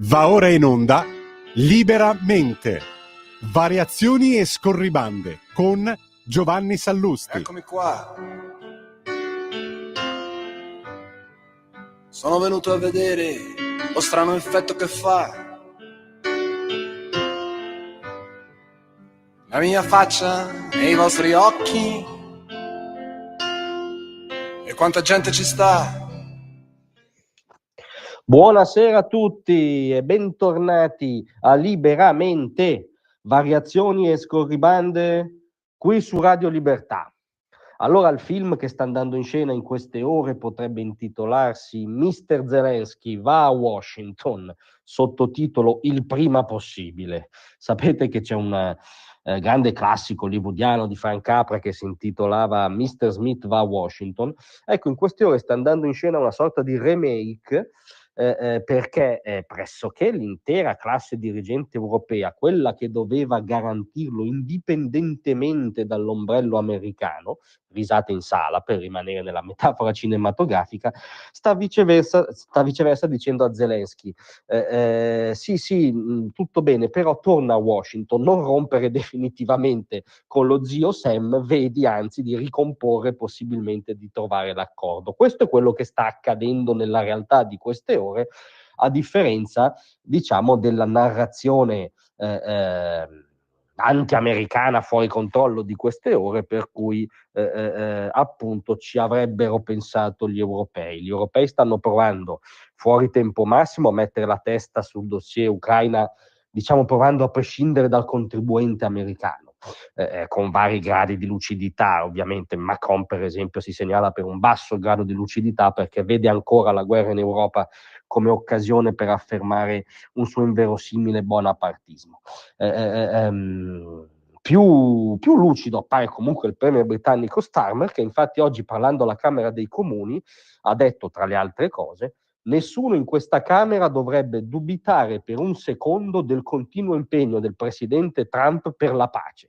Va ora in onda Liberamente, variazioni e scorribande con Giovanni Sallusti. Eccomi qua. Sono venuto a vedere lo strano effetto che fa la mia faccia nei vostri occhi e quanta gente ci sta. Buonasera a tutti e bentornati a Liberamente, variazioni e scorribande qui su Radio Libertà. Allora, il film che sta andando in scena in queste ore potrebbe intitolarsi Mr. Zelensky va a Washington, sottotitolo Il prima possibile. Sapete che c'è un grande classico hollywoodiano di Frank Capra che si intitolava Mr. Smith va a Washington. Ecco, in queste ore sta andando in scena una sorta di remake perché pressoché l'intera classe dirigente europea, quella che doveva garantirlo indipendentemente dall'ombrello americano, risate in sala per rimanere nella metafora cinematografica, sta viceversa dicendo a Zelensky sì, tutto bene, però torna a Washington, non rompere definitivamente con lo zio Sam, vedi anzi di ricomporre, possibilmente di trovare l'accordo. Questo è quello che sta accadendo nella realtà di queste ore, a differenza, diciamo, della narrazione anti-americana fuori controllo di queste ore, per cui appunto ci avrebbero pensato gli europei. Gli europei stanno provando fuori tempo massimo a mettere la testa sul dossier Ucraina, diciamo provando a prescindere dal contribuente americano. Con vari gradi di lucidità, ovviamente Macron per esempio si segnala per un basso grado di lucidità perché vede ancora la guerra in Europa come occasione per affermare un suo inverosimile bonapartismo. Più lucido appare comunque il premier britannico Starmer, che infatti oggi, parlando alla Camera dei Comuni, ha detto, tra le altre cose: nessuno in questa Camera dovrebbe dubitare per un secondo del continuo impegno del presidente Trump per la pace.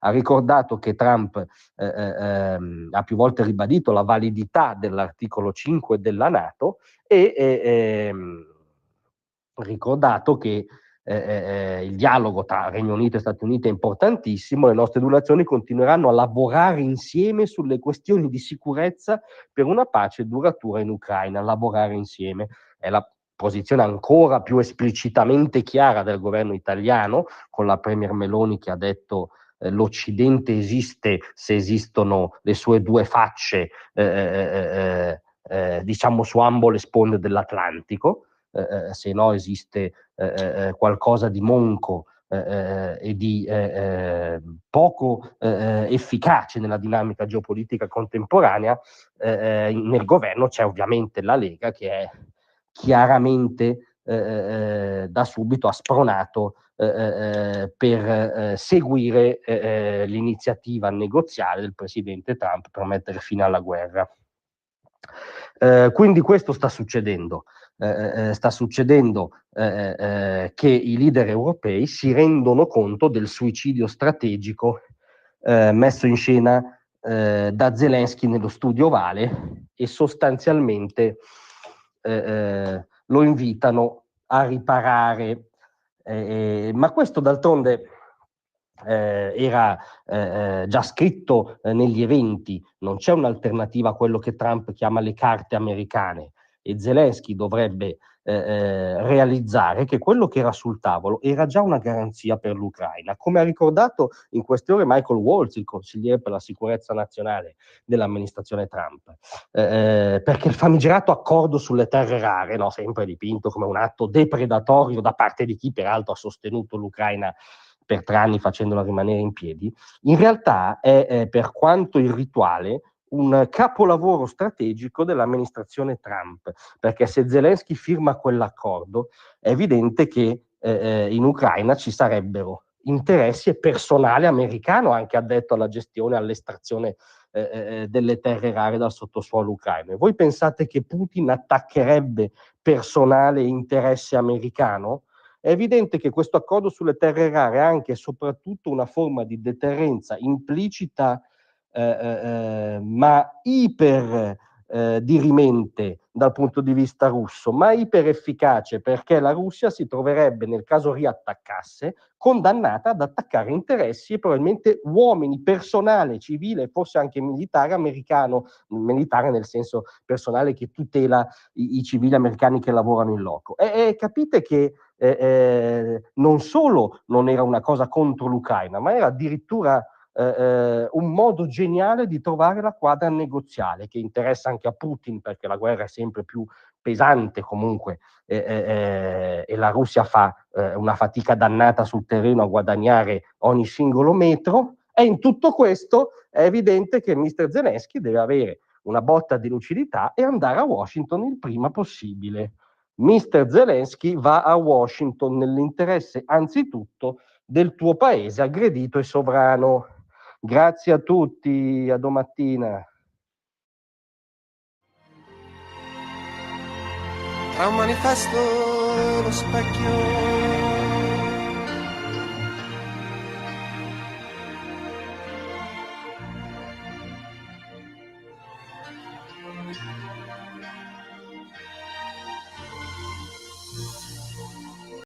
Ha ricordato che Trump ha più volte ribadito la validità dell'articolo 5 della NATO e ricordato che il dialogo tra Regno Unito e Stati Uniti è importantissimo, le nostre due nazioni continueranno a lavorare insieme sulle questioni di sicurezza per una pace duratura in Ucraina, lavorare insieme. È la posizione ancora più esplicitamente chiara del governo italiano, con la premier Meloni che ha detto l'Occidente esiste se esistono le sue due facce, diciamo su ambo le sponde dell'Atlantico. Se no esiste qualcosa di monco e di poco efficace nella dinamica geopolitica contemporanea. Nel governo c'è ovviamente la Lega, che è chiaramente da subito ha spronato per seguire l'iniziativa negoziale del presidente Trump per mettere fine alla guerra. Quindi questo sta succedendo. Sta succedendo che i leader europei si rendono conto del suicidio strategico messo in scena da Zelensky nello studio ovale e sostanzialmente lo invitano a riparare. Ma questo d'altronde era già scritto negli eventi, non c'è un'alternativa a quello che Trump chiama le carte americane, e Zelensky dovrebbe realizzare che quello che era sul tavolo era già una garanzia per l'Ucraina, come ha ricordato in queste ore Michael Waltz, il consigliere per la sicurezza nazionale dell'amministrazione Trump, perché il famigerato accordo sulle terre rare, no, sempre dipinto come un atto depredatorio da parte di chi peraltro ha sostenuto l'Ucraina per 3 anni facendola rimanere in piedi, in realtà è per quanto irrituale un capolavoro strategico dell'amministrazione Trump, perché se Zelensky firma quell'accordo è evidente che in Ucraina ci sarebbero interessi e personale americano anche addetto alla gestione e all'estrazione delle terre rare dal sottosuolo ucraino. E voi pensate che Putin attaccherebbe personale e interesse americano? È evidente che questo accordo sulle terre rare ha anche e soprattutto una forma di deterrenza implicita ma iper dirimente dal punto di vista russo, ma iperefficace, perché la Russia si troverebbe, nel caso riattaccasse, condannata ad attaccare interessi e probabilmente uomini, personale, civile, forse anche militare americano, militare nel senso personale che tutela i civili americani che lavorano in loco. E capite che non solo non era una cosa contro l'Ucraina, ma era addirittura un modo geniale di trovare la quadra negoziale, che interessa anche a Putin, perché la guerra è sempre più pesante comunque, e la Russia fa una fatica dannata sul terreno a guadagnare ogni singolo metro, e in tutto questo è evidente che Mr. Zelensky deve avere una botta di lucidità e andare a Washington il prima possibile. Mr. Zelensky va a Washington nell'interesse anzitutto del tuo paese aggredito e sovrano. Grazie a tutti, a domattina. Tra un manifesto e lo specchio.